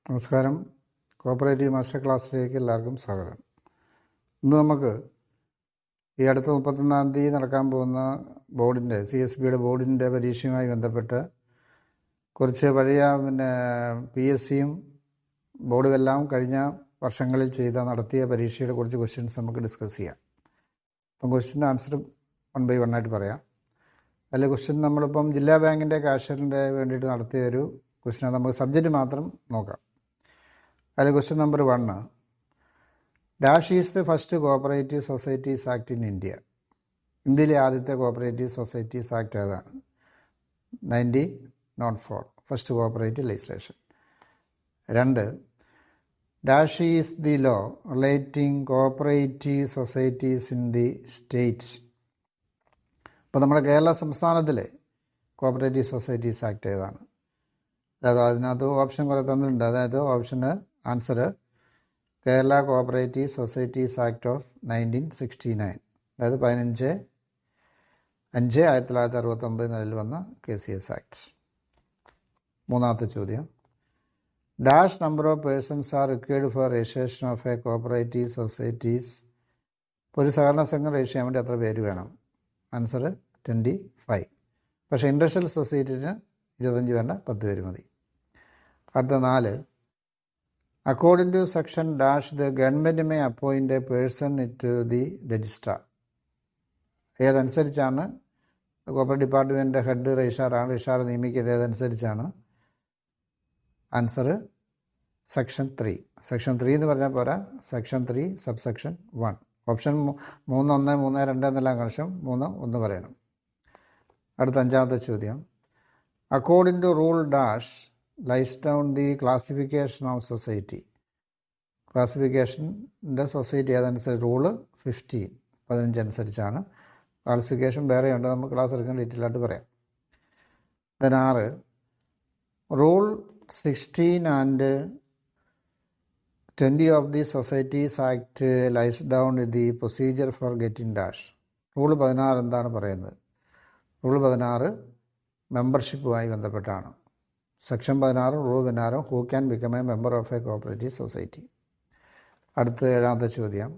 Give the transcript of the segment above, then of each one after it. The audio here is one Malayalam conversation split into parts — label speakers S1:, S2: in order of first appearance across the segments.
S1: നമസ്കാരം. കോപ്പറേറ്റീവ് മാസ്റ്റർ ക്ലാസ്സിലേക്ക് എല്ലാവർക്കും സ്വാഗതം. ഇന്ന് നമുക്ക് ഈ അടുത്ത 31-ാം തീയതി നടക്കാൻ പോകുന്ന ബോർഡിൻ്റെ CSBയുടെ ബോർഡിൻ്റെ പരീക്ഷയുമായി ബന്ധപ്പെട്ട് കുറച്ച് പഴയ PSCയും ബോർഡുമെല്ലാം കഴിഞ്ഞ വർഷങ്ങളിൽ നടത്തിയ പരീക്ഷയുടെ കുറച്ച് ക്വസ്റ്റ്യൻസ് നമുക്ക് ഡിസ്കസ് ചെയ്യാം. അപ്പം ക്വസ്റ്റ്യൻ്റെ ആൻസർ 1 by 1 ആയിട്ട് പറയാം. അതിൽ ക്വസ്റ്റ്യൻ നമ്മളിപ്പം ജില്ലാ ബാങ്കിൻ്റെ കാഷ്യറിൻ്റെ വേണ്ടിയിട്ട് നടത്തിയ ഒരു ക്വസ്റ്റ്യൻ, നമുക്ക് സബ്ജക്റ്റ് മാത്രം നോക്കാം. അതിൽ question number 1, dash is the first cooperative societies act in India. ഇന്ത്യയിലെ ആദ്യത്തെ കോപ്പറേറ്റീവ് സൊസൈറ്റീസ് ആക്ട് ഏതാണ്? 1904, first cooperative legislation. 2, dash is the law relating cooperative societies in the States. ഇപ്പോൾ നമ്മുടെ കേരള സംസ്ഥാനത്തിലെ കോപ്പറേറ്റീവ് സൊസൈറ്റീസ് ആക്ട് ഏതാണ്? അതായത് അതിനകത്ത് ഓപ്ഷൻ കുറേ തന്നിട്ടുണ്ട്. അതായത് ഓപ്ഷന് answer Kerala cooperative societies act of 1969, അതായത് 15/5/1969 നിലവിൽ വന്ന KCS ആക്ട്. 3-ാമത്തെ ചോദ്യം, dash number of persons are required for registration of a cooperative societies. ഒരു സഹകരണ സംഘം രജിസ്റ്റർ ചെയ്യാൻ വേണ്ടി എത്ര പേര് വേണം? ആൻസർ 25. പക്ഷേ ഇൻഡസ്ട്രിയൽ സൊസൈറ്റിന് 25 വേണ്ട, 10 പേര് മതി. അടുത്ത 4, according to section dash the government may appoint a person to the registrar. ഏതനുസരിച്ചാണ് കോപ്പറേറ്റ് ഡിപ്പാർട്ട്മെൻറ്റിൻ്റെ ഹെഡ് രജിസ്ട്രാറാണ്, രജിസ്ട്രാർ നിയമിക്കുന്നത് ഏതനുസരിച്ചാണ്? Answer section 3. സെക്ഷൻ 3 എന്ന് പറഞ്ഞാൽ പോരാ, സെക്ഷൻ 3 സബ്സെക്ഷൻ 1. ഓപ്ഷൻ 3, 1, 3, 2 എന്നെല്ലാം കണക്ഷൻ 3, 1 പറയണം. അടുത്ത 5-ാമത്തെ ചോദ്യം, according to rule dash lays down the classification of society. ക്ലാസിഫിക്കേഷൻ്റെ സൊസൈറ്റി ഏതനുസരിച്ച്? റൂള് 15 അനുസരിച്ചാണ്. ക്ലാസിഫിക്കേഷൻ വേറെയുണ്ട്, നമുക്ക് ക്ലാസ് എടുക്കാൻ ഡീറ്റെയിൽ ആയിട്ട് പറയാം. 6, rule 16 and 20 of the societies act lays down the procedure for getting dash. Rule 16 എന്താണ് പറയുന്നത്? റൂൾ 16 മെമ്പർഷിപ്പുമായി ബന്ധപ്പെട്ടാണ്. Section 16, rule 16, who can become a member of a cooperative society. അടുത്ത 7-ാമത്തെ ചോദ്യം,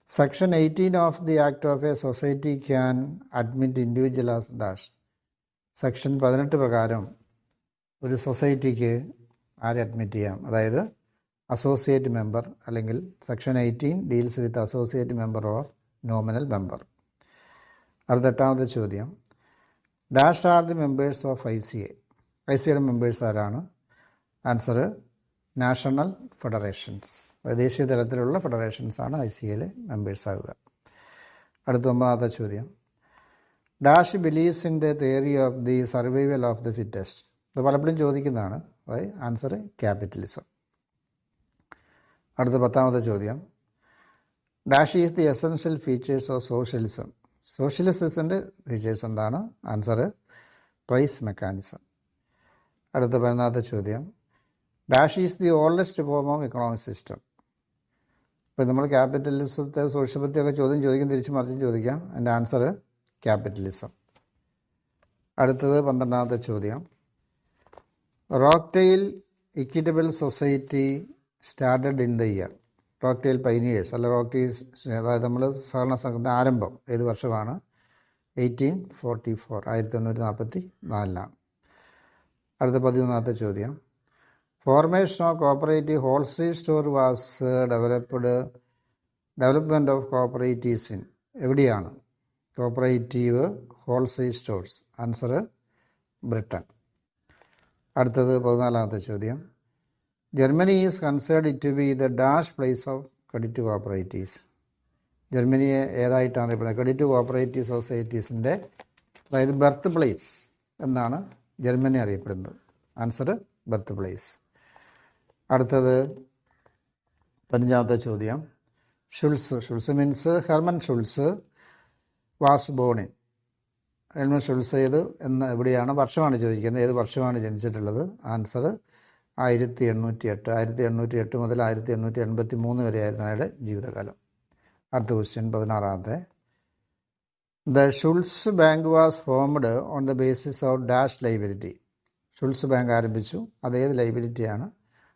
S1: section 18 of the act of a society can admit individual as dash. Section 18 പ്രകാരം ഒരു സൊസൈറ്റിക്ക് ആരെ അഡ്മിറ്റ് ചെയ്യാം? അതായത് അസോസിയേറ്റ് മെമ്പർ, അല്ലെങ്കിൽ section 18 deals with associate member or nominal member. അടുത്ത 8-ാമത്തെ ചോദ്യം, dash are the members of ICA. ICAയുടെ മെമ്പേഴ്സ് ആരാണ്? ആൻസർ നാഷണൽ ഫെഡറേഷൻസ്, ദേശീയ തലത്തിലുള്ള ഫെഡറേഷൻസാണ് ICAയിലെ മെമ്പേഴ്സ് ആകുക. അടുത്ത 9-ാമത്തെ ചോദ്യം, dash believes in the theory of the survival of the fittest. ഇത് പലപ്പോഴും ചോദിക്കുന്നതാണ്. അതായത് ആൻസർ ക്യാപിറ്റലിസം. അടുത്ത 10-ാമത്തെ ചോദ്യം, dash is the essential features of socialism. സോഷ്യലിസത്തിൻ്റെ ഫീച്ചേഴ്സ് എന്താണ്? Answer price mechanism. അടുത്ത 11-ാമത്തെ ചോദ്യം, dash is the oldest form of economic system. ഇപ്പോൾ നമ്മൾ ക്യാപിറ്റലിസത്തെ സോഷ്യലിസത്തെയൊക്കെ ചോദിക്കും, തിരിച്ച് മറിച്ചും ചോദിക്കാം. അതിൻ്റെ ആൻസർ ക്യാപിറ്റലിസം. അടുത്തത് 12-ാമത്തെ ചോദ്യം, Rochdale equitable society started in the year. Rochdale pioneers അല്ല റോക്ക്ടെയിൽ, അതായത് നമ്മൾ സഹകരണ സംഘത്തിൻ്റെ ആരംഭം ഏത് വർഷമാണ്? 1844, 1844. അടുത്ത 13-ാമത്തെ ചോദ്യം, formation of cooperative wholesale store was development of cooperatives in. എവിടെയാണ് cooperative wholesale stores? Answer Britain. അടുത്തത് 14-ാമത്തെ ചോദ്യം, Germany is considered to be the dash place of credit cooperatives. ജർമ്മനിയെ ഏതായിട്ടാണ് അറിയപ്പെടുന്നത്? ക്രെഡിറ്റ് കോപ്പറേറ്റീവ് സൊസൈറ്റീസിൻ്റെ, അതായത് ബർത്ത് പ്ലേസ് എന്നാണ് ജർമ്മനി അറിയപ്പെടുന്നത്. Answer birth place. അടുത്തത് 15-ാമത്തെ ചോദ്യം, Schulze means Hermann Schulze was born in. Hermann Schulze എവിടെയാണ്, വർഷമാണ് ചോദിക്കുന്നത്, ഏത് വർഷമാണ് ജനിച്ചിട്ടുള്ളത്? ആൻസർ 1808. 1808 മുതൽ 1883 വരെയായിരുന്നു അയാളുടെ ജീവിതകാലം. അടുത്ത ക്വസ്റ്റ്യൻ 16-ാമത്തെ, the Schulze bank was formed on the basis of dash liability. Schulze bank ആരംഭിച്ചു, അതേത് ലൈബിലിറ്റിയാണ്?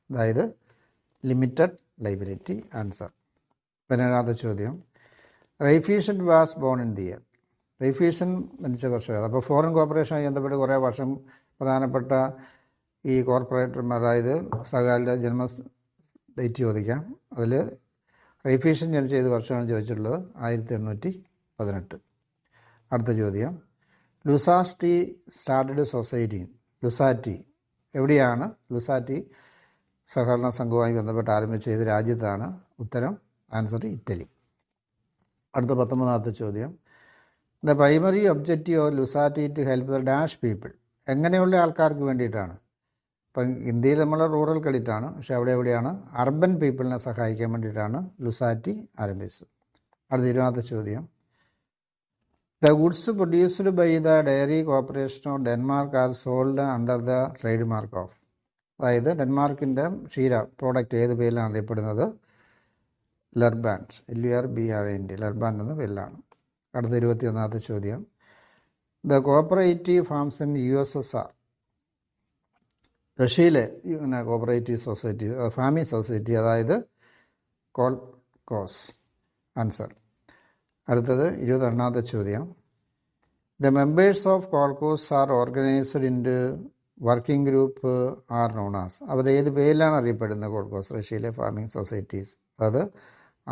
S1: അതായത് ലിമിറ്റഡ് ലൈബിലിറ്റി. ആൻസർ. 17ാമത്തെ ചോദ്യം. Raiffeisen was born in the year. Raiffeisen മരിച്ച വർഷം ഏത്? അപ്പോൾ ഫോറിൻ കോർപ്പറേഷനുമായി ബന്ധപ്പെട്ട് കുറേ വർഷം പ്രധാനപ്പെട്ട ഈ കോർപ്പറേറ്റർമാർ, അതായത് സഹകാലിൻ്റെ ജന്മ ഡേറ്റ് ചോദിക്കാം. അതിൽ റൈഫീഷൻ ജനിച്ച ഏത് വർഷമാണ് ചോദിച്ചിട്ടുള്ളത്? 1818. അടുത്ത ചോദ്യം. ലുസാറ്റി സ്റ്റാർട്ടഡ് സൊസൈറ്റി. ലുസാറ്റി എവിടെയാണ് ലുസാറ്റി സഹകരണ സംഘവുമായി ബന്ധപ്പെട്ട് ആരംഭിച്ച ഏത് രാജ്യത്താണ്? ഉത്തരം. Answer Italy. അടുത്ത 19ാമത്തെ ചോദ്യം. The primary objective of Luzzatti to help the dash people. എങ്ങനെയുള്ള ആൾക്കാർക്ക് വേണ്ടിയിട്ടാണ്? ഇപ്പം ഇന്ത്യയിൽ നമ്മൾ റൂറൽ ക്രെഡിറ്റാണ്, പക്ഷെ അവിടെ എവിടെയാണ്? അർബൻ പീപ്പിളിനെ സഹായിക്കാൻ വേണ്ടിയിട്ടാണ് ലുസാറ്റി ആരംഭിച്ചത്. അടുത്ത 20ാമത്തെ ചോദ്യം. The goods produced by the dairy corporation of Denmark are sold under the trade mark of. അതായത് ഡെൻമാർക്കിൻ്റെ ക്ഷീര പ്രോഡക്റ്റ് ഏത് പേരിലാണ് അറിയപ്പെടുന്നത്? ലർബാൻഡ്. LURBAND. ലർബാൻഡ് എന്ന പേരിലാണ്. അടുത്ത 21ാമത്തെ ചോദ്യം. The cooperative farms in USSR. റഷ്യയിലെ കോപ്പറേറ്റീവ് സൊസൈറ്റി, ഫാമിംഗ് സൊസൈറ്റി, അതായത് കോൾകോസ്. ആൻസർ. അടുത്തത് 22ാമത്തെ ചോദ്യം. The members of kolkhoz are organized in working group are known as. അവർ ഏത് പേരിലാണ് അറിയപ്പെടുന്നത്? കോൾകോസ് റഷ്യയിലെ ഫാമിംഗ് സൊസൈറ്റീസ്, അത്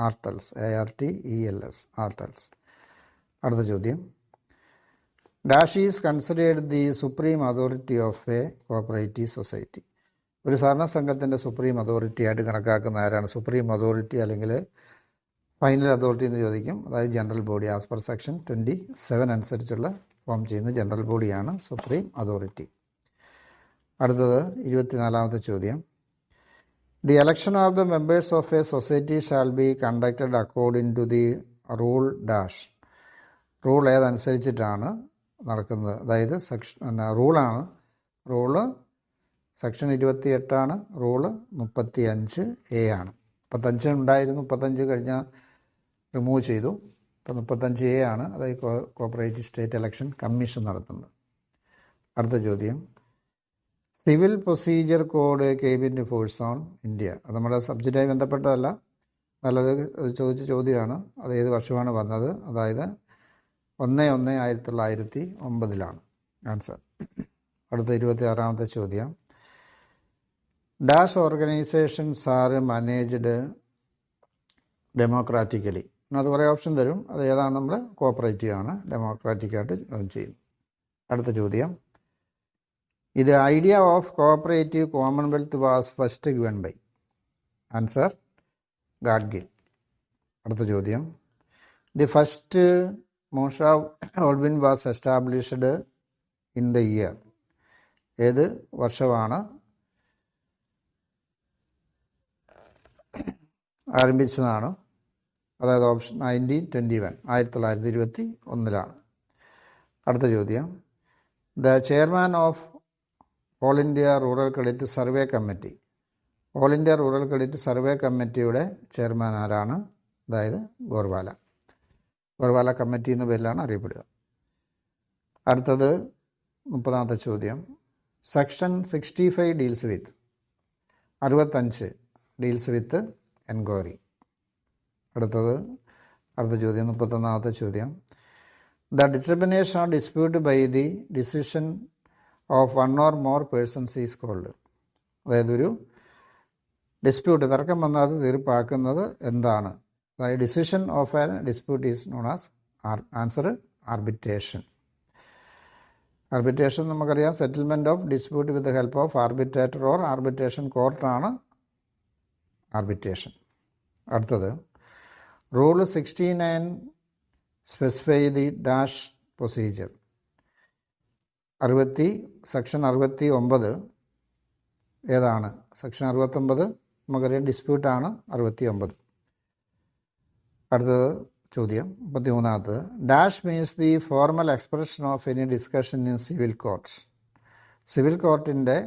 S1: ആർട്ടൽസ്. ARTELS. ആർട്ടൽസ്. അടുത്ത ചോദ്യം. Dash is considered the supreme authority of a cooperative society. ഒരു സഹകരണ സംഘത്തിൻ്റെ സുപ്രീം അതോറിറ്റി ആയിട്ട് കണക്കാക്കുന്ന ആരാണ്? സുപ്രീം അതോറിറ്റി അല്ലെങ്കിൽ ഫൈനൽ അതോറിറ്റി എന്ന് ചോദിക്കും. അതായത് general body. As per section 27 അനുസരിച്ചുള്ള ഫോം ചെയ്യുന്ന ജനറൽ ബോഡിയാണ് സുപ്രീം അതോറിറ്റി. അടുത്തത് 24ാമത്തെ ചോദ്യം. The election of the members of a society shall be conducted according to the rule dash. Rule ഏതനുസരിച്ചിട്ടാണ് നടക്കുന്നത്? അതായത് റൂളാണ്. റൂള് സെക്ഷൻ 28 റൂള് 35A ആണ്. 35 ഉണ്ടായിരുന്നു, 35 കഴിഞ്ഞാൽ റിമൂവ് ചെയ്തു. ഇപ്പോൾ 35A ആണ്. അതായത് കോപ്പറേറ്റീവ് സ്റ്റേറ്റ് ഇലക്ഷൻ കമ്മീഷൻ നടത്തുന്നത്. അടുത്ത ചോദ്യം. Civil procedure code came in force on India. അത് നമ്മുടെ സബ്ജക്റ്റായി ബന്ധപ്പെട്ടതല്ല, നല്ലത് ചോദിച്ച ചോദ്യമാണ്. അത് ഏത് വർഷമാണ് വന്നത്? അതായത് 1/1/1909. ആൻസർ. അടുത്ത 26ാമത്തെ ചോദ്യം. Dash organisations R managed democratically. അത് കുറേ ഓപ്ഷൻ തരും. അത് ഏതാണ്? നമ്മൾ കോപ്പറേറ്റീവ് ആണ്, ഡെമോക്രാറ്റിക്കായിട്ട് ചെയ്യുന്നു. അടുത്ത ചോദ്യം. ഇത് idea of cooperative commonwealth was first given by. Answer. Gadgil. അടുത്ത ചോദ്യം. ദി ഫസ്റ്റ് മോഷാവ് ഓൾബിൻ was established in the year. ഏത് വർഷമാണ് ആരംഭിച്ചതാണ്? അതായത് ഓപ്ഷൻ 1921. 1921. അടുത്ത ചോദ്യം. The chairman of all India rural credit survey committee. All India rural credit survey കമ്മിറ്റിയുടെ ചെയർമാൻ ആരാണ്? അതായത് ഗോർവാല. ഗോർവാല കമ്മിറ്റി എന്ന പേരിലാണ് അറിയപ്പെടുക. അടുത്തത് 30ാമത്തെ ചോദ്യം. Section 65 deals with. 65 deals with enquiry. അടുത്ത ചോദ്യം 31ാമത്തെ ചോദ്യം. The determination of dispute by the decision of one or more persons is called. അതായത് ഒരു ഡിസ്പ്യൂട്ട്, തർക്കം വന്നാൽ അത് തീർപ്പാക്കുന്നത് എന്താണ്? അതായത് decision of a dispute is known as answer arbitration. Arbitration നമുക്കറിയാം, settlement of dispute with the help of arbitrator or arbitration കോർട്ടാണ് ആർബിട്രേഷൻ. അടുത്തത്. Rule 69 specify the dash procedure. Section 69 ഏതാണ്? സെക്ഷൻ 69 നമുക്കറിയാം ഡിസ്പ്യൂട്ടാണ്. 69. അടുത്തത് ചോദ്യം 33ാമത്. Dash means the formal expression of any discussion in civil court. Civil കോർട്ടിൻ്റെ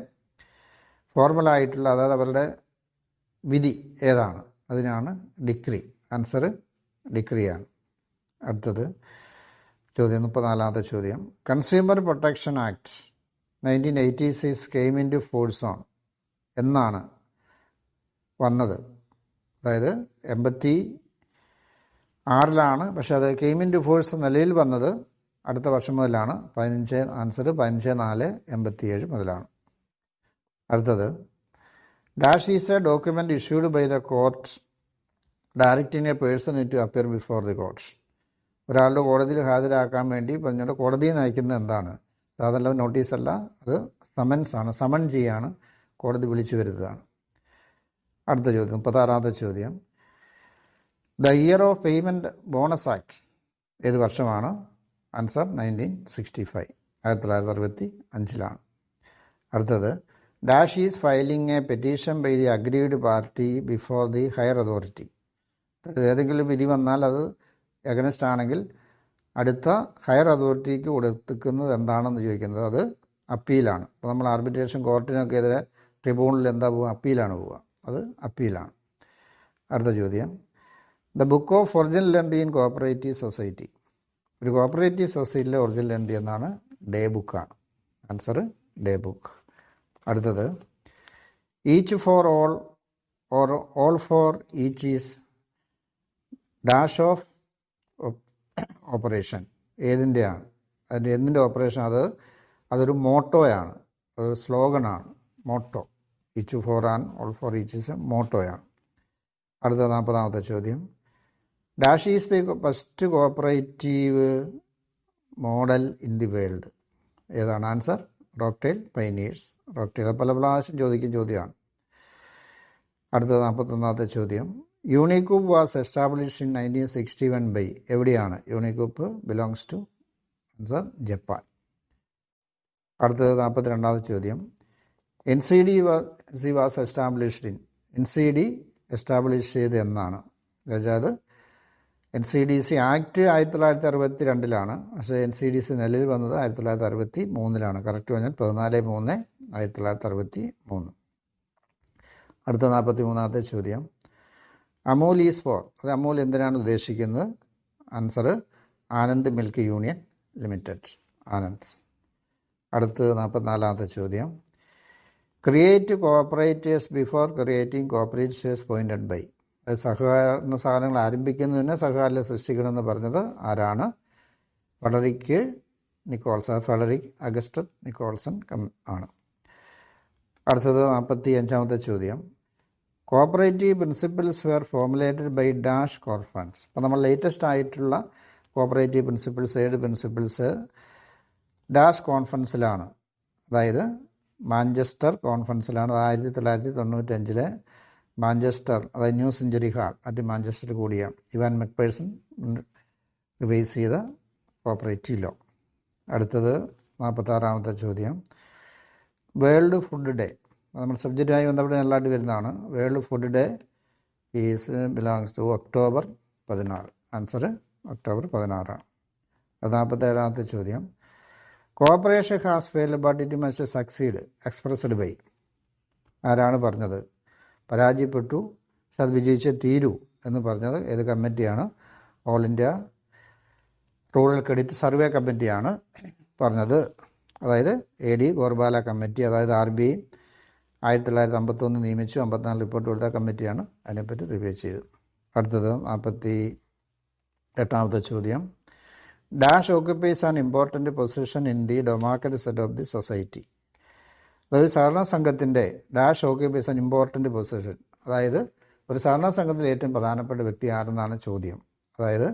S1: ഫോർമലായിട്ടുള്ള, അതായത് അവരുടെ വിധി ഏതാണ്? അതിനാണ് ഡിക്രി. ആൻസർ ഡിക്രിയാണ്. അടുത്തത് ചോദ്യം 34ാമത്തെ ചോദ്യം. Consumer protection act 1986 came into force on. എന്നാണ് വന്നത്. അതായത് 86-ലാണ്, പക്ഷെ അത് കെയിം ഇൻ ടു ഫോഴ്സ് നിലയിൽ വന്നത് അടുത്ത വർഷം മുതലാണ്. ആൻസർ 15/4/87 മുതലാണ്. അടുത്തത്, dash is a document issued by the court directing a person to appear before the court. ഒരാളുടെ കോടതിയിൽ ഹാജരാക്കാൻ വേണ്ടി പറഞ്ഞിട്ട് കോടതിയിൽ നയിക്കുന്നത് എന്താണ്? സാധാരണ നോട്ടീസല്ല, അത് സമൻസാണ്. സമൺ ചെയ്യാണ്, കോടതി വിളിച്ചു വരുന്നതാണ്. അടുത്ത ചോദ്യം, 36-ാമത്തെ ചോദ്യം. The year of payment bonus act ഏത് വർഷമാണ്? ആൻസർ 1965, 1965-ലാണ്. അടുത്തത്, dash is filing a petition by the agreed party before the higher authority. ഏതെങ്കിലും വിധി വന്നാൽ അത് എഗനസ്റ്റ് ആണെങ്കിൽ അടുത്ത ഹയർ അതോറിറ്റിക്ക് കൊടുക്കുന്നത് എന്താണെന്ന് ചോദിക്കുന്നത്, അത് അപ്പീലാണ്. അപ്പോൾ നമ്മൾ ആർബിട്രേഷൻ കോർട്ടിനൊക്കെ എതിരെ ട്രിബ്യൂണലിൽ എന്താ പോവുക? അപ്പീലാണ് പോവുക. അത് അപ്പീലാണ്. അടുത്ത ചോദ്യം, the book of original entry in cooperative society. ഒരു കോഓപ്പറേറ്റീവ് സൊസൈറ്റിയിലെ ഒറിജിനൽ എൻട്രി എന്നാണ്? ഡേ ബുക്കാണ്. Answer day book. അടുത്തത്, each for all or all for each is dash of operation ഏതിൻ്റെയാണ്? അതിൻ്റെ എന്തിൻ്റെ ഓപ്പറേഷൻ? അതൊരു മോട്ടോയാണ്, അതൊരു സ്ലോഗനാണ്, motto. Each for and all for each is മോട്ടോയാണ്. അടുത്ത 40-ാമത്തെ ചോദ്യം, dash is the first cooperative model in the world. ഏതാണ്? Answer Rochdale pioneers. റോക്ക്ടെയിൽ പല പ്രാവശ്യം ചോദിക്കുന്ന ചോദ്യമാണ്. അടുത്ത 41-ാമത്തെ ചോദ്യം, യൂണിക്യൂബ് വാസ് എസ്റ്റാബ്ലിഷ്ഡ് ഇൻ 1961 ബൈ. എവിടെയാണ് യൂണിക്യൂബ് ബിലോങ്സ് ടു? Answer Japan. അടുത്തത് 42-ാമത്തെ ചോദ്യം, NCD was established in. NCD establish ചെയ്ത് എന്നാണ്? അതായത് NCDC ആക്ട് 1962-ലാണ്, പക്ഷേ NCDC നിലവിൽ വന്നത് 1963-ലാണ്. കറക്റ്റ് പറഞ്ഞാൽ 14/3/1963. അടുത്ത 43-ാമത്തെ ചോദ്യം, അമൂൽ ഈസ് ഫോർ. അത് അമൂൽ എന്തിനാണ് ഉദ്ദേശിക്കുന്നത്? Answer Anand milk union limited, Anand. അടുത്ത് 44-ാമത്തെ ചോദ്യം, create cooperatives before creating cooperatives pointed by. അത് സഹകരണ സ്ഥാപനങ്ങൾ ആരംഭിക്കുന്നതിന് സഹകാരികളെ സൃഷ്ടിക്കണമെന്ന് പറഞ്ഞത് ആരാണ്? ഫെഡറിക് അഗസ്റ്റസ് നിക്കോൾസൺ ആണ്. അടുത്തത് 45-ാമത്തെ ചോദ്യം, cooperative principles were formulated by dash conference. അപ്പോൾ നമ്മൾ ലേറ്റസ്റ്റ് ആയിട്ടുള്ള കോഓപ്പറേറ്റീവ് പ്രിൻസിപ്പിൾസ്, 7 പ്രിൻസിപ്പിൾസ് ഡാഷ് കോൺഫറൻസിലാണ്, അതായത് മാഞ്ചസ്റ്റർ കോൺഫറൻസിലാണ്. 1995 മാഞ്ചസ്റ്റർ, അതായത് new century hall at Manchester കൂടിയ ഇവാൻ മെക്പേഴ്സൺ റിവൈസ് ചെയ്ത കോഓപ്പറേറ്റീവ് ലോ. അടുത്തത് 46-ാമത്തെ ചോദ്യം, വേൾഡ് ഫുഡ് ഡേ. നമ്മൾ സബ്ജക്റ്റുമായി ബന്ധപ്പെട്ട് നല്ലതായിട്ട് വരുന്നതാണ്. World food day is belongs to October 16. Answer October 16-ആണ്. 47-ാമത്തെ ചോദ്യം, cooperation has failed but it must succeed expressed by. ആരാണ് പറഞ്ഞത്? പരാജയപ്പെട്ടു പക്ഷെ അത് വിജയിച്ചേ തീരൂ എന്ന് പറഞ്ഞത് ഏത് കമ്മിറ്റിയാണ്? All India rural credit survey കമ്മിറ്റിയാണ് പറഞ്ഞത്. അതായത് AD ഗോർബാല കമ്മിറ്റി, അതായത് RBI 1951 നിയമിച്ചു, 54 റിപ്പോർട്ട് കൊടുത്ത കമ്മിറ്റിയാണ് അതിനെപ്പറ്റി റിവ്യൂ ചെയ്തത്. അടുത്തത് 48-ാമത്തെ ചോദ്യം, dash occupies an important position in the democratic set of the society. അതായത് സഹകരണ സംഘത്തിൻ്റെ dash occupies an important position, അതായത് ഒരു സഹകരണ സംഘത്തിൽ ഏറ്റവും പ്രധാനപ്പെട്ട വ്യക്തി ആരെന്നാണ് ചോദ്യം. അതായത്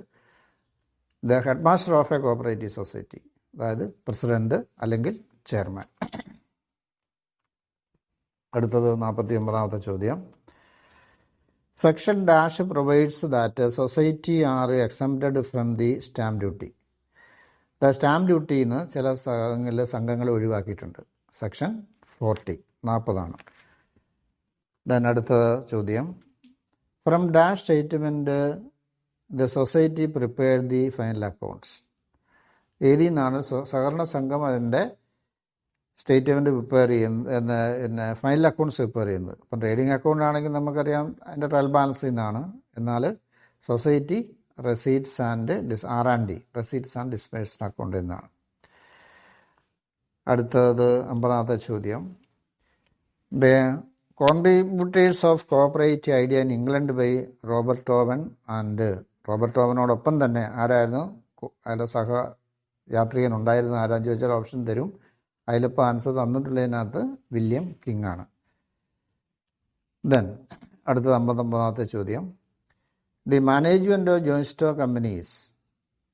S1: the head master of a cooperative society, അതായത് പ്രസിഡന്റ് അല്ലെങ്കിൽ ചെയർമാൻ. അടുത്തത് 49-ാമത്തെ ചോദ്യം, section dash provides that society are exempted from the stamp duty. Stamp ഡ്യൂട്ടിയിൽ നിന്ന് ചില സംഘങ്ങൾ ഒഴിവാക്കിയിട്ടുണ്ട്. സെക്ഷൻ 40 ദെൻ അടുത്ത ചോദ്യം, from dash statement the society prepare the final accounts. ഏതിൽ നിന്നാണ് സഹകരണ സംഘം അതിൻ്റെ സ്റ്റേറ്റ്മെൻറ്റ് പ്രിപ്പയർ ചെയ്യുന്നത്, ഫൈനൽ അക്കൗണ്ട്സ് പ്രിപ്പയർ ചെയ്യുന്നത്? ഇപ്പം ട്രേഡിംഗ് അക്കൗണ്ട് ആണെങ്കിൽ നമുക്കറിയാം അതിൻ്റെ ട്രയൽ ബാലൻസിൽ നിന്നാണ്. എന്നാൽ society receipts and R&D receipts and disbursed അക്കൗണ്ടിൽ നിന്നാണ്. അടുത്തത് 50-ാമത്തെ ചോദ്യം, the contributors of cooperative idea in England by Robert Owen and Robert ഓവനോടൊപ്പം തന്നെ ആരായിരുന്നു അതിൻ്റെ യാത്രികൻ ഉണ്ടായിരുന്ന ആരാന്ന് ചോദിച്ചാൽ ഓപ്ഷൻ തരും. അതിലിപ്പോൾ ആൻസർ തന്നിട്ടുള്ളതിനകത്ത് വില്യം കിങ് ആണ്. ദെൻ അടുത്തത് 59ാമത്തെ ചോദ്യം. The management of joint stock companies.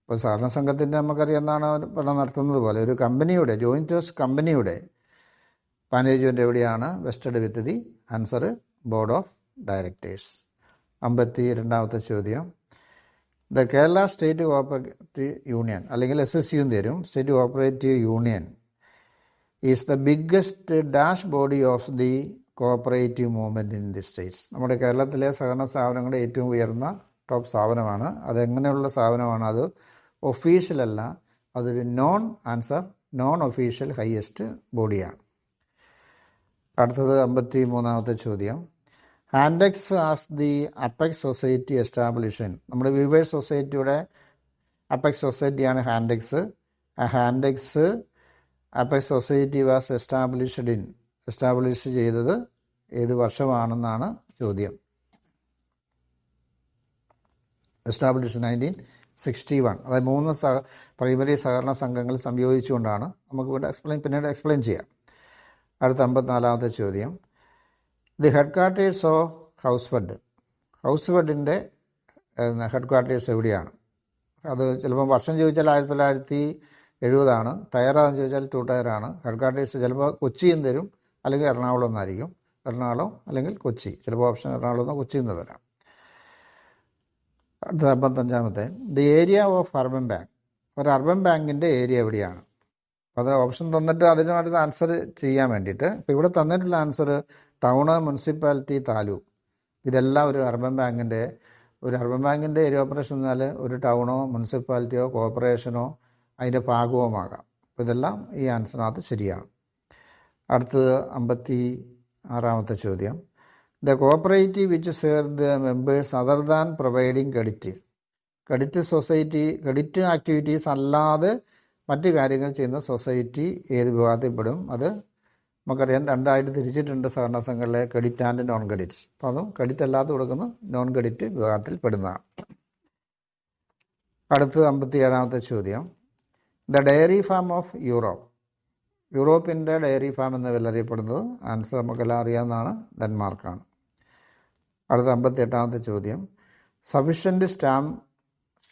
S1: ഇപ്പോൾ സഹകരണ സംഘത്തിൻ്റെ നമുക്കറിയാവുന്നതാണ് പഠനം നടത്തുന്നത് പോലെ ഒരു കമ്പനിയുടെ ജോയിൻറ്റ് കമ്പനിയുടെ മാനേജ്മെൻറ്റ് എവിടെയാണ് vested with the answer board of directors. 52ാമത്തെ ചോദ്യം. The Kerala state cooperative union അല്ലെങ്കിൽ SSU തരും. State cooperative union is the biggest dash body of the cooperative movement in the states. നമ്മുടെ കേരളത്തിലെ സഹകരണ സ്ഥാപനങ്ങളുടെ ഏറ്റവും ഉയർന്ന ടോപ്പ് സ്ഥാപനമാണ്. അതെങ്ങനെയുള്ള സ്ഥാപനമാണ്? അത് ഒഫീഷ്യലല്ല, അതൊരു നോൺ ഒഫീഷ്യൽ ഹയസ്റ്റ് ബോഡിയാണ്. അടുത്തത് 53ാമത്തെ ചോദ്യം. Hantex as the apex society established. നമ്മുടെ വ്യൂവേഴ്സ് സൊസൈറ്റിയുടെ അപ്പെക്സ് സൊസൈറ്റിയാണ് ഹാൻഡെക്സ്. ആ Hantex apex society was establish ചെയ്തത് ഏത് വർഷമാണെന്നാണ് ചോദ്യം. എസ്റ്റാബ്ലിഷ് 1961. അതായത് 3 പ്രൈമറി സഹകരണ സംഘങ്ങൾ സംയോജിച്ചുകൊണ്ടാണ്. നമുക്ക് പിന്നീട് എക്സ്പ്ലെയിൻ ചെയ്യാം. അടുത്ത 54ാമത്തെ ചോദ്യം. ദി ഹെഡ് ക്വാർട്ടേഴ്സ് ഓഫ് ഹൗസ്ഫെഡിൻ്റെ ഹെഡ് ക്വാർട്ടേഴ്സ് എവിടെയാണ്? അത് ചിലപ്പോൾ വർഷം ചോദിച്ചാൽ 1970 ടയറാന്ന് ചോദിച്ചാൽ 2 ടയറാണ്. ഹെഡ് ക്വാർട്ടേഴ്സ് ചിലപ്പോൾ കൊച്ചിയും തരും, അല്ലെങ്കിൽ എറണാകുളം എന്നായിരിക്കും. എറണാകുളം അല്ലെങ്കിൽ കൊച്ചി. ചിലപ്പോൾ ഓപ്ഷൻ എറണാകുളം എന്നോ കൊച്ചിയിൽ നിന്ന് തരാം. അടുത്ത 55ാമത്തെ. The area of urban bank. ഒരു അർബൻ ബാങ്കിൻ്റെ ഏരിയ എവിടെയാണ്? അത് ഓപ്ഷൻ തന്നിട്ട് അതിനുമായിട്ട് ആൻസർ ചെയ്യാൻ വേണ്ടിയിട്ട്. ഇപ്പോൾ ഇവിടെ തന്നിട്ടുള്ള ആൻസർ ടൗണ്, മുനിസിപ്പാലിറ്റി, താലൂക്ക്. ഇതെല്ലാം ഒരു അർബൻ ബാങ്കിൻ്റെ ഏരിയ ഓപ്പറേഷൻ എന്നാൽ ഒരു ടൗണോ മുനിസിപ്പാലിറ്റിയോ കോർപ്പറേഷനോ അതിൻ്റെ ഭാഗവുമാകാം. അപ്പോൾ ഇതെല്ലാം ഈ ആൻസറിനകത്ത് ശരിയാണ്. അടുത്തത് 56ാമത്തെ ചോദ്യം. The cooperative which serve the members other than providing credit activities അല്ലാതെ മറ്റ് കാര്യങ്ങൾ ചെയ്യുന്ന സൊസൈറ്റി ഏത് വിഭാഗത്തിൽപ്പെടും? അത് നമുക്കറിയാം, 2 തിരിച്ചിട്ടുണ്ട് സഹകരണ സംഘങ്ങളിലെ ക്രെഡിറ്റ് ആൻഡ് നോൺ ക്രെഡിറ്റ്. അപ്പോൾ അതും ക്രെഡിറ്റ് അല്ലാതെ കൊടുക്കുന്ന നോൺ ക്രെഡിറ്റ് വിഭാഗത്തിൽ പെടുന്നതാണ്. അടുത്തത് 57ാമത്തെ ചോദ്യം. ദ ഡയറി ഫാം ഓഫ് യൂറോപ്പിൻ്റെ ഡയറി ഫാം എന്ന് അറിയപ്പെടുന്നത് ആൻസർ നമുക്കെല്ലാം അറിയാവുന്നതാണ്, ഡെൻമാർക്കാണ്. അടുത്ത 58ാമത്തെ ചോദ്യം. Sufficient stamp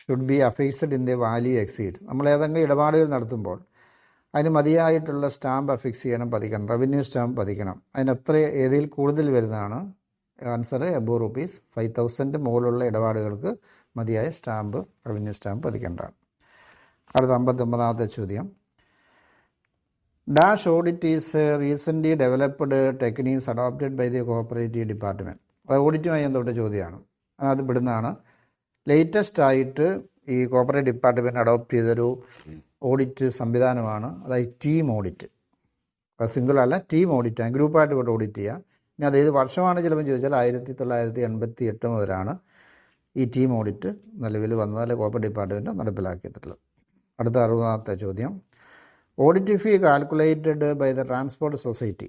S1: should be affixed in the value exceeds. നമ്മൾ ഏതെങ്കിലും ഇടപാടുകൾ നടത്തുമ്പോൾ അതിന് മതിയായിട്ടുള്ള സ്റ്റാമ്പ് അഫിക്സ് ചെയ്യണം, പതിക്കണം. Revenue stamp പതിക്കണം. ഏതിൽ കൂടുതൽ വരുന്നതാണ് ആൻസർ? എബോവ് ₹5,000 മുകളിലുള്ള ഇടപാടുകൾക്ക് മതിയായ റവന്യൂ സ്റ്റാമ്പ് പതിക്കേണ്ടതാണ്. അടുത്ത 59ാമത്തെ ചോദ്യം. Dash audit is recently developed techniques adopted by the cooperative department. അത് ഓഡിറ്റുമായി ബന്ധപ്പെട്ട ചോദ്യമാണ്. അത് പെടുന്നതാണ്. ലേറ്റസ്റ്റ് ആയിട്ട് ഈ കോഓപ്പറേറ്റീവ് ഡിപ്പാർട്ട്മെൻറ്റ് അഡോപ്റ്റ് ചെയ്തൊരു ഓഡിറ്റ് സംവിധാനമാണ്. അതായത് ടീം ഓഡിറ്റ്. സിംഗിൾ അല്ല, ടീം ഓഡിറ്റ്. ഗ്രൂപ്പായിട്ട് കൊണ്ട് ഓഡിറ്റ് ചെയ്യുക. ഇനി അത് ഏത് വർഷമാണ് ചിലപ്പോൾ ചോദിച്ചാൽ 1988 മുതലാണ് ഈ ടീം ഓഡിറ്റ് നിലവിൽ വന്നത്, അല്ലെങ്കിൽ കോഓപ്പറേറ്റീവ് ഡിപ്പാർട്ട്മെൻറ്റ് നടപ്പിലാക്കിയിട്ടുള്ളത്. അടുത്ത 60ാമത്തെ ചോദ്യം. Audit fee calculated by the transport society.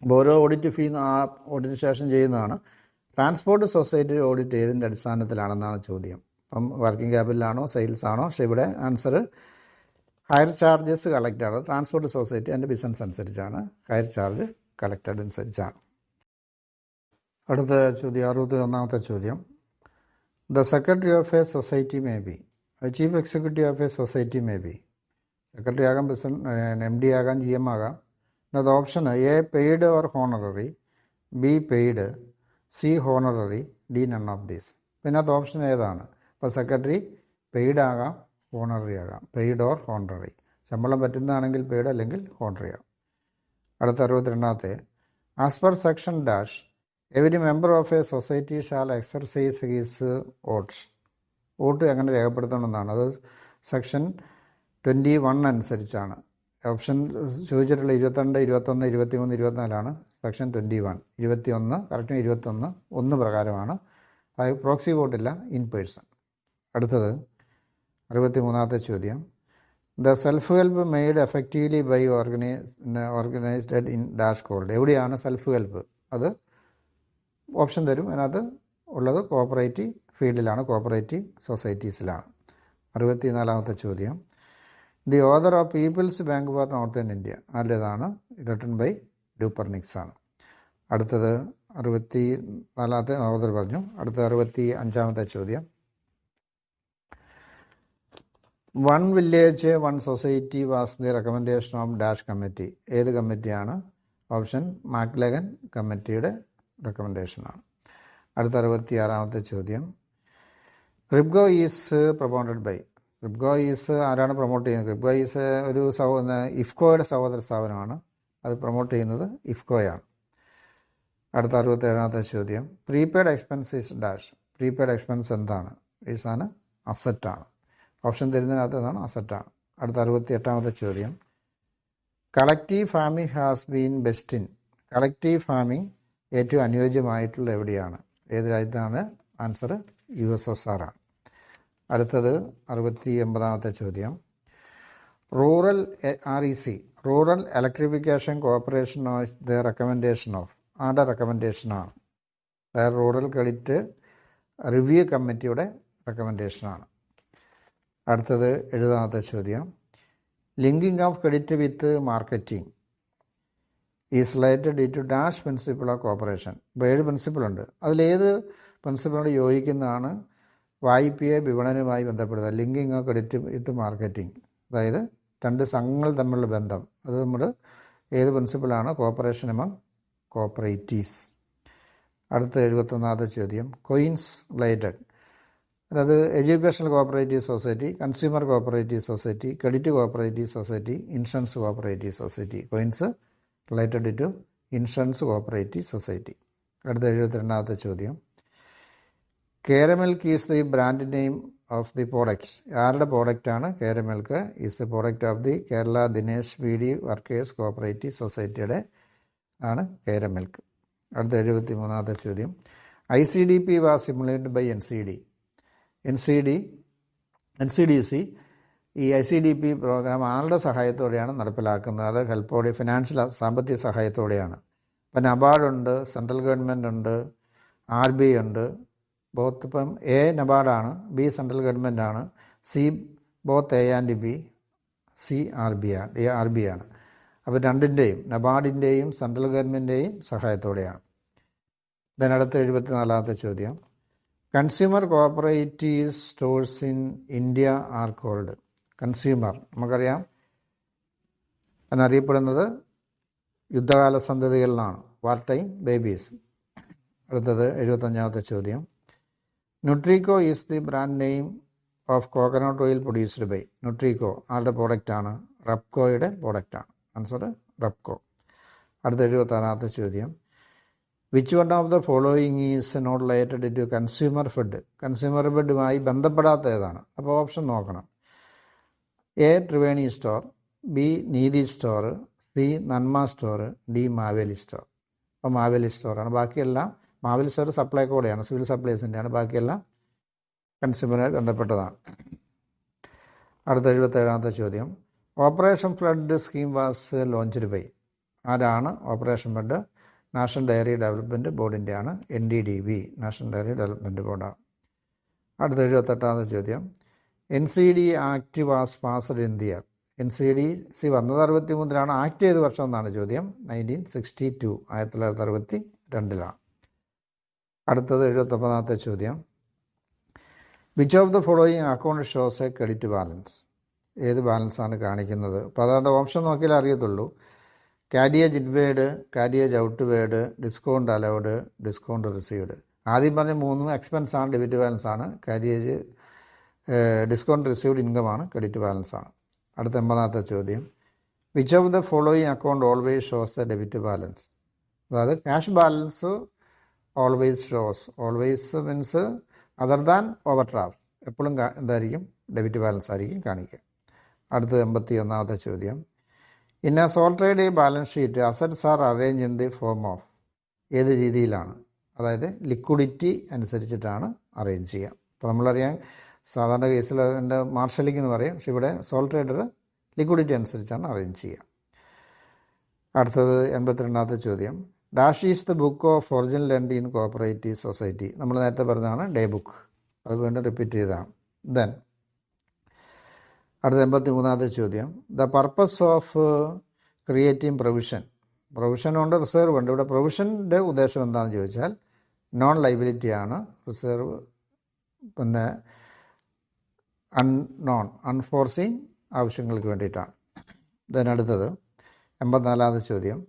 S1: ഓരോ ഓഡിറ്റ് ഫീ ഓഡിറ്റ് ശേഷം ചെയ്യുന്നതാണ്. ട്രാൻസ്പോർട്ട് സൊസൈറ്റി ഓഡിറ്റ് ഏതിൻ്റെ അടിസ്ഥാനത്തിലാണെന്നാണ് ചോദ്യം. അപ്പം വർക്കിംഗ് ക്യാപിറ്റലാണോ സെയിൽസ് ആണോ? പക്ഷേ ഇവിടെ ആൻസർ ഹയർ ചാർജസ് കളക്റ്റാണ്. ട്രാൻസ്പോർട്ട് സൊസൈറ്റി അതിൻ്റെ ബിസിനസ് അനുസരിച്ചാണ് ഹയർ ചാർജ് കളക്റ്റഡ് അനുസരിച്ചാണ്. അടുത്ത ചോദ്യം 61ാമത്തെ ചോദ്യം. The secretary of a society may be. Chief executive of a society may be. Secretary ആകാം, MD ആകാം, GM ആകാം. അത് option A paid or honorary, B paid, C honorary, D none of these. പിന്നെ അത് ഓപ്ഷൻ ഏതാണ്? അപ്പോൾ സെക്രട്ടറി പെയ്ഡ് ആകാം, ഹോണററി ആകാം. Paid or honorary. ശമ്പളം പറ്റുന്നതാണെങ്കിൽ പെയ്ഡ്, അല്ലെങ്കിൽ ഹോണററി ആകാം. അടുത്ത 62ാമത്തെ. As per section dash every member of a society shall exercise his vote എങ്ങനെ രേഖപ്പെടുത്തണമെന്നാണ്. അത് സെക്ഷൻ 21 അനുസരിച്ചാണ്. ഓപ്ഷൻ ചോദിച്ചിട്ടുള്ള 22, 21, 23, 24 സെക്ഷൻ 21. 21 കറക്റ്റ് 21 പ്രകാരമാണ്. അത് പ്രോക്സി വോട്ടില്ല, ഇൻ പേഴ്സൺ. അടുത്തത് 63ാമത്തെ ചോദ്യം. The self help made effectively by organized in dash called. എവിടെയാണ് സെൽഫ് ഹെൽപ്പ് അത് ഓപ്ഷൻ തരും. അതിനകത്ത് ഉള്ളത് കോഓപ്പറേറ്റീവ് ഫീൽഡിലാണ്, കോഓപ്പറേറ്റീവ് സൊസൈറ്റീസിലാണ്. 64-ാമത്തെ ചോദ്യം, the author of people's bank for northern India ആരുടേതാണ്? റിട്ടൺ ബൈ ഡൂപ്പർനിക്സ് ആണ്. അടുത്തത് 64-ാമത്തെ ഓതർ പറഞ്ഞു. അടുത്ത 65-ാമത്തെ ചോദ്യം, one village one society was the recommendation of dash committee. ഏത് കമ്മിറ്റിയാണ്? ഓപ്ഷൻ മാക്ലഗൻ കമ്മിറ്റിയുടെ റെക്കമെൻഡേഷനാണ്. അടുത്ത 66-ാമത്തെ ചോദ്യം, റിബ്ഗോ ഈസ് പ്രൊമോട്ടഡ് ബൈ. റിബ്ഗോ ഈസ് ആരാണ് പ്രൊമോട്ട് ചെയ്യുന്നത്? റിബ്ഗോ ഈസ് ഒരു ഇഫ്കോയുടെ സഹോദര സ്ഥാപനമാണ്. അത് പ്രൊമോട്ട് ചെയ്യുന്നത് ഇഫ്കോയാണ്. അടുത്ത 67-ാമത്തെ ചോദ്യം, prepaid expense is dash. Prepaid expense എന്താണ്? ഈസാണ് അസറ്റാണ്. ഓപ്ഷൻ തരുന്നതിനകത്ത് എന്താണ്? അസറ്റാണ്. അടുത്ത 68-ാമത്തെ ചോദ്യം, collective farming has been best in. Collective farming ഏറ്റവും അനുയോജ്യമായിട്ടുള്ള എവിടെയാണ്? ഏത് രാജ്യത്താണ്? ആൻസർ USSR ആണ്. അടുത്തത് 69-ാമത്തെ ചോദ്യം, rural REC rural electrification corporation of the recommendation of. ആരുടെ റെക്കമെൻഡേഷനാണ്? റൂറൽ ക്രെഡിറ്റ് റിവ്യൂ കമ്മിറ്റിയുടെ റെക്കമെൻഡേഷനാണ്. അടുത്തത് 70-ാമത്തെ ചോദ്യം, linking of credit with marketing is related to dash principle of corporation. ഇപ്പോൾ 7 പ്രിൻസിപ്പിളുണ്ട്. അതിലേത് പ്രിൻസിപ്പിളിനോട് യോജിക്കുന്നതാണ് വായ്പയെ വിപണനവുമായി ബന്ധപ്പെടുന്നത്? Linking of credit with marketing, അതായത് രണ്ട് സംഘങ്ങൾ തമ്മിലുള്ള ബന്ധം. അത് നമ്മൾ ഏത് പ്രിൻസിപ്പിളാണ്? Corporation among cooperatives. അടുത്ത 71-ാമത്തെ ചോദ്യം, കോയിൻസ് റിലേറ്റഡ്. അതായത് educational cooperative society, consumer cooperative society, credit cooperative society, insurance cooperative society. Coins related to insurance cooperative society. അടുത്ത 72-ാമത്തെ ചോദ്യം, Keramilk is the brand name of the products. ആരുടെ പ്രോഡക്റ്റാണ്? Keramilk is the product of the Kerala Dinesh BD workers cooperative സൊസൈറ്റിയുടെ ആണ് കേരമിൽക്ക്. അടുത്ത 73-ാമത്തെ ചോദ്യം, ICDP was implemented by NCDC. ഈ ICDP പ്രോഗ്രാം ആരുടെ സഹായത്തോടെയാണ് നടപ്പിലാക്കുന്നത്? അത് ഹെൽപ്പോടെ, ഫിനാൻഷ്യൽ സാമ്പത്തിക സഹായത്തോടെയാണ്. ഇപ്പം നബാർഡുണ്ട്, സെൻട്രൽ ഗവൺമെൻറ് ഉണ്ട്, RBI ഉണ്ട്. ബോത്ത് ഇപ്പം A നബാർഡാണ്, B സെൻട്രൽ ഗവൺമെൻറ് ആണ്, C both A and B, C RBI ആണ്. അപ്പോൾ രണ്ടിൻ്റെയും, നബാർഡിൻ്റെയും സെൻട്രൽ ഗവൺമെൻറ്റിൻ്റെയും സഹായത്തോടെയാണ്. ഇതിനടുത്ത് 74-ാമത്തെ ചോദ്യം, consumer cooperative stores in India are called. Consumer നമുക്കറിയാം, അതിനറിയപ്പെടുന്നത് യുദ്ധകാല സന്തതികളിലാണ്, വാർ ടൈം ബേബീസ്. അടുത്തത് 75-ാമത്തെ ചോദ്യം, Nutrico is the brand name of coconut oil produced by. Nutrico ആരുടെ പ്രോഡക്റ്റാണ്? റെപ്കോയുടെ പ്രോഡക്റ്റാണ്. ആൻസർ റെപ്കോ. അടുത്ത 76-ാമത്തെ ചോദ്യം, which one of the following is not related to Consumerfed. കൺസ്യൂമർ ഫെഡുമായി ബന്ധപ്പെടാത്ത ഏതാണ്? അപ്പോൾ ഓപ്ഷൻ നോക്കണം. A Triveni store, B Neethi store, C Nanma store, D Maveli store. അപ്പോൾ മാവേലി സ്റ്റോറാണ്. ബാക്കിയെല്ലാം മാവേലി സ്റ്റോർ സപ്ലൈക്കോടെയാണ്, സിവിൽ സപ്ലൈസിൻ്റെയാണ്. ബാക്കിയെല്ലാം കൺസ്യൂമറുമായി ബന്ധപ്പെട്ടതാണ്. അടുത്ത 77-ാമത്തെ ചോദ്യം, operation flood scheme was launched by. ആരാണ് operation flood? National dairy development ബോർഡിൻ്റെയാണ്, NDDB, നാഷണൽ ഡയറി ഡെവലപ്മെൻറ്റ് ബോർഡാണ്. അടുത്ത 78-ാമത്തെ ചോദ്യം, NCD act was passed in the year. NCDC വന്നത് 63-ലാണ്, ആക്ട് ചെയ്ത വർഷം എന്നാണ് ചോദ്യം. 1962, 1962. അടുത്തത് 79-ാമത്തെ ചോദ്യം, which of the following account shows a credit balance. ഏത് ബാലൻസാണ് കാണിക്കുന്നത്? അപ്പോൾ അതായത് ഓപ്ഷൻ നോക്കിയാലേ അറിയത്തുള്ളൂ. കാരിയേജ് ഇൻവേഡ്, കാരിയേജ് ഔട്ട്വേഡ്, ഡിസ്കൗണ്ട് അലൗഡ്, ഡിസ്കൗണ്ട് റിസീവ്ഡ്. ആദ്യം പറഞ്ഞ 3 എക്സ്പെൻസ് ആണ്, ഡെബിറ്റ് ബാലൻസ് ആണ്. Carriage, discount received income credit balance ആണ്. അടുത്ത 80-ാമത്തെ ചോദ്യം, which of the following account always shows a debit balance. അതായത് cash balance always shows, always means other than overdraft, എപ്പോഴും എന്തായിരിക്കും? ഡെബിറ്റ് ബാലൻസ് ആയിരിക്കും കാണിക്കുക. അടുത്ത 81-ാമത്തെ ചോദ്യം, in a sole trade balance sheet assets are arrange in the form of. ഏത് രീതിയിലാണ്? അതായത് ലിക്വിഡിറ്റി അനുസരിച്ചിട്ടാണ് അറേഞ്ച് ചെയ്യുക. അപ്പോൾ നമ്മളറിയാം, സാധാരണ കേസിൽ അതിൻ്റെ മാർഷലിംഗ് എന്ന് പറയും, പക്ഷെ ഇവിടെ സോൾ ട്രേഡർ ലിക്വിഡിറ്റി അനുസരിച്ചാണ് അറേഞ്ച് ചെയ്യുക. അടുത്തത് 82-ാമത്തെ ചോദ്യം, dash is the book of original entry in cooperative society. നമ്മൾ നേരത്തെ പറഞ്ഞതാണ് ഡേ ബുക്ക്, അത് വീണ്ടും റിപ്പീറ്റ് ചെയ്തതാണ്. ദെൻ അടുത്ത 83ാമത്തെ ചോദ്യം, the purpose of creating provision. Provision ഉണ്ട്, റിസർവ് ഉണ്ട്. ഇവിടെ പ്രൊവിഷൻ്റെ ഉദ്ദേശം എന്താണെന്ന് ചോദിച്ചാൽ നോൺ ലൈബിലിറ്റിയാണ്. റിസർവ് പിന്നെ അൺഫോർസീൻ ആവശ്യങ്ങൾക്ക് വേണ്ടിയിട്ടാണ്. ഇതിനടുത്തത് 84ാമത്തെ ചോദ്യം,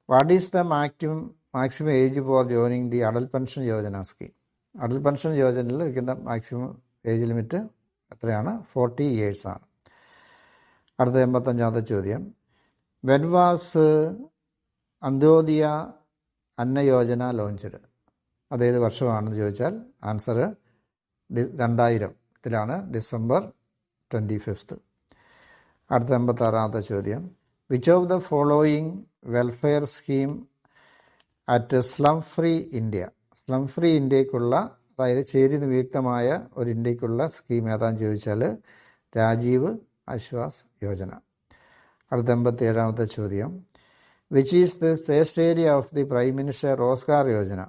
S1: what is the maximum age for joining the Atal pension Yojana scheme. Atal pension യോജനയിൽ ഇരിക്കുന്ന മാക്സിമം ഏജ് ലിമിറ്റ് എത്രയാണ്? 40 years ആണ്. അടുത്ത 85ാമത്തെ ചോദ്യം, when was Antyodaya Anna Yojana launched. അതേത് വർഷമാണെന്ന് ചോദിച്ചാൽ ആൻസർ 2000-ലാണ്, December 25. അടുത്ത 86ാമത്തെ ചോദ്യം, which of the following welfare scheme at slum free India. Slum free ഇന്ത്യക്കുള്ള, അതായത് ചേരി നിയുക്തമായ ഒരു ഇന്ത്യക്കുള്ള സ്കീം ഏതാണെന്ന് ചോദിച്ചാൽ രാജീവ് ആശ്വാസ് യോജന. അടുത്ത 87ാമത്തെ ചോദ്യം, which is the state area of the prime minister Rozgar Yojana.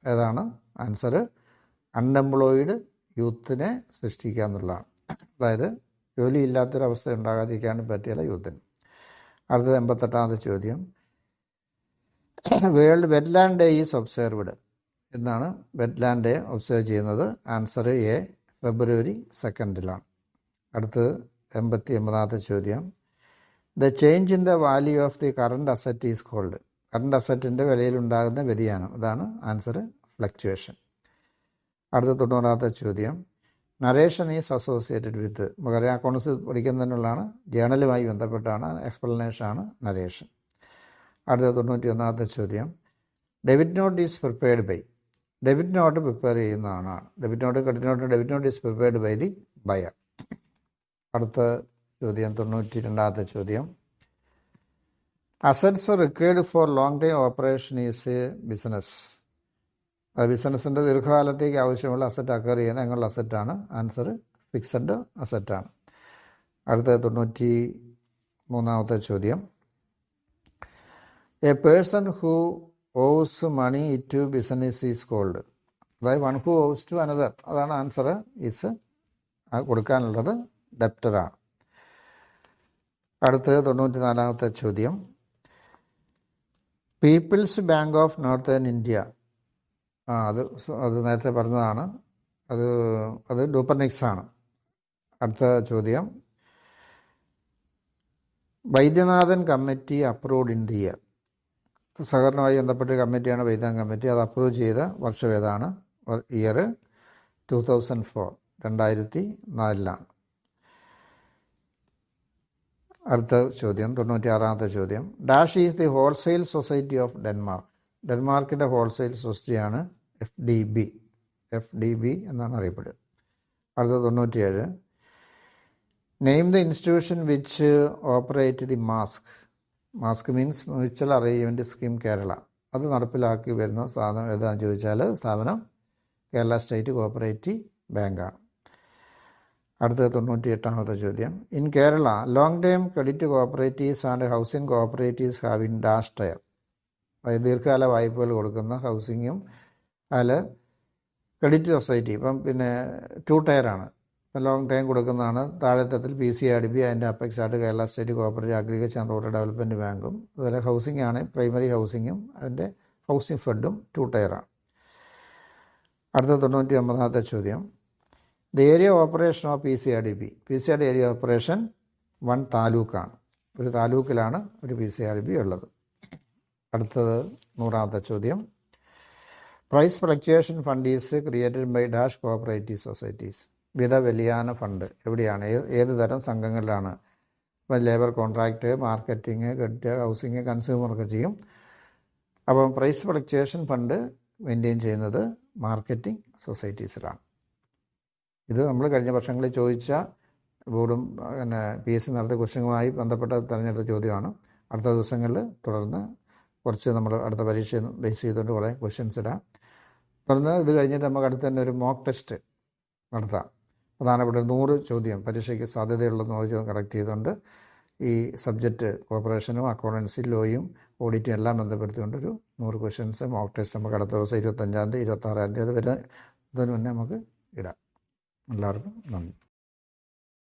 S1: ഏതാണ് ആൻസർ? അൺഎംപ്ലോയിഡ് യൂത്തിനെ സൃഷ്ടിക്കുക എന്നുള്ളതാണ്. അതായത് ജോലിയില്ലാത്തൊരവസ്ഥ ഉണ്ടാകാതിരിക്കാൻ പറ്റിയുള്ള യൂത്തിന്. അടുത്തത് 88ാമത്തെ ചോദ്യം, world wetland day is observed. എന്നാണ് വെറ്റ്ലാൻഡ് ഡേ ഒബ്സർവ് ചെയ്യുന്നത്? Answer A, February 2. അടുത്തത് 89ാമത്തെ ചോദ്യം, the change in the value of the current asset is called. Current അസറ്റിൻ്റെ വിലയിലുണ്ടാകുന്ന വ്യതിയാനം, അതാണ് ആൻസർ ഫ്ലക്ച്വേഷൻ. അടുത്ത 90ാമത്തെ ചോദ്യം, നരേഷൻ ഈസ് അസോസിയേറ്റഡ് വിത്ത്. നമുക്കറിയാം അക്കൗണ്ട്സ് പഠിക്കുന്നതിനുള്ളതാണ്, ജേണലുമായി ബന്ധപ്പെട്ടാണ്, എക്സ്പ്ലനേഷനാണ് നരേഷൻ. അടുത്ത 91ാമത്തെ ചോദ്യം, debit note is prepared by. Debit note prepare ചെയ്യുന്നതാണ്. Debit note, credit note, debit note is prepared by the buyer. അടുത്ത ചോദ്യം 92ാമത്തെ ചോദ്യം, assets required for long time operation is a business. അത് ബിസിനസ്സിൻ്റെ ദീർഘകാലത്തേക്ക് ആവശ്യമുള്ള അസറ്റ് അക്വയർ ചെയ്യുന്ന അങ്ങനെയുള്ള അസറ്റാണ്. Answer fixed അസറ്റാണ്. അടുത്ത 93ാമത്തെ ചോദ്യം, a person who owes money to business is called. അതായത് one who owes to another, അതാണ് ആൻസർ. ഈസ് കൊടുക്കാനുള്ളത് ഡെപ്റ്ററാണ്. അടുത്തത് 94ാമത്തെ ചോദ്യം, people's bank of northern India. അത് നേരത്തെ പറഞ്ഞതാണ്, അത് ഡൂപ്പർനിക്സ് ആണ്. അടുത്ത ചോദ്യം, Vaidyanathan committee approved in the year. സഹകരണവുമായി ബന്ധപ്പെട്ട കമ്മിറ്റിയാണ് വൈദ്യനാഥൻ കമ്മിറ്റി. അത് അപ്രൂവ് ചെയ്ത വർഷം ഏതാണ്? ഇയർ 2004, 2004. അടുത്ത ചോദ്യം 96ാമത്തെ ചോദ്യം, dash is the wholesale society of Denmark. ഡെൻമാർക്കിൻ്റെ ഹോൾസെയിൽ സൊസൈറ്റിയാണ് FDB എന്നാണ് അറിയപ്പെടുക. അടുത്ത 97, name the institution which operate the MASK. MASK means mutual arrangement scheme Kerala. അത് നടപ്പിലാക്കി വരുന്ന സ്ഥാപനം ഏതാണെന്ന് ചോദിച്ചാൽ സ്ഥാപനം കേരള സ്റ്റേറ്റ് കോഓപ്പറേറ്റീവ് ബാങ്കാണ്. അടുത്ത 98ാമത്തെ ചോദ്യം, in Kerala long time credit cooperatives and housing cooperatives have in dash tier. അതായത് ദീർഘകാല വായ്പകൾ കൊടുക്കുന്ന ഹൗസിങ്ങും അതിൽ ക്രെഡിറ്റ് സൊസൈറ്റി ഇപ്പം പിന്നെ 2 ടയറാണ്. ഇപ്പം ലോങ് ടൈം കൊടുക്കുന്നതാണ് താഴെത്തട്ടിൽ PCRDB, അതിൻ്റെ അപ്പെക്സ് ആയിട്ട് Kerala state cooperative agriculture and rural development ബാങ്കും. അതുപോലെ ഹൗസിംഗ് ആണ് പ്രൈമറി ഹൗസിങ്ങും അതിൻ്റെ ഹൗസിംഗ് ഫണ്ടും 2 ടയറാണ്. അടുത്ത 99ാമത്തെ ചോദ്യം, the area operation of PCRDB. PCRD area operation 1 താലൂക്കാണ്. ഒരു താലൂക്കിലാണ് ഒരു PCRDB ഉള്ളത്. അടുത്തത് 100ാമത്തെ ചോദ്യം, price fluctuation fund is created by dash cooperative societies. വിധ വ്യതിയാന ഫണ്ട് എവിടെയാണ്, ഏത് തരം സംഘങ്ങളിലാണ്? ഇപ്പം labour contract, marketing, credit, housing, കൺസ്യൂമറൊക്കെ ചെയ്യും. അപ്പം പ്രൈസ് ഫ്ലക്ച്വേഷൻ ഫണ്ട് മെയിൻറ്റെയിൻ ചെയ്യുന്നത് മാർക്കറ്റിംഗ് സൊസൈറ്റീസിലാണ്. ഇത് നമ്മൾ കഴിഞ്ഞ വർഷങ്ങളിൽ ചോദിച്ച ബോർഡും പിന്നെ PSC നടത്തിയ ക്വസ്റ്റ്യനുമായി ബന്ധപ്പെട്ട തിരഞ്ഞെടുത്ത ചോദ്യമാണ്. അടുത്ത ദിവസങ്ങളിൽ തുടർന്ന് കുറച്ച് നമ്മൾ അടുത്ത പരീക്ഷ ബേസ് ചെയ്തുകൊണ്ട് കുറേ ക്വസ്റ്റ്യൻസ് ഇടാം. തുടർന്ന് ഇത് കഴിഞ്ഞിട്ട് നമുക്ക് അടുത്ത് തന്നെ ഒരു മോക്ക് ടെസ്റ്റ് നടത്താം. പ്രധാനപ്പെട്ട 100 ചോദ്യം പരീക്ഷയ്ക്ക് സാധ്യതയുള്ള 100 ചോദ്യം കറക്റ്റ് ചെയ്തുകൊണ്ട് ഈ സബ്ജക്റ്റ് കോർപ്പറേഷനും അക്കൗണ്ടൻസി ലോയും ഓഡിറ്റും എല്ലാം ബന്ധപ്പെടുത്തിക്കൊണ്ടൊരു 100 ക്വസ്റ്റ്യൻസ് മോക്ക് ടെസ്റ്റ് നമുക്ക് അടുത്ത ദിവസം 25-ാം തീയതി 26-ാം തീയതി വരെ ഇതിന് മുന്നേ നമുക്ക് ഇടാം. എല്ലാവർക്കും നന്ദി.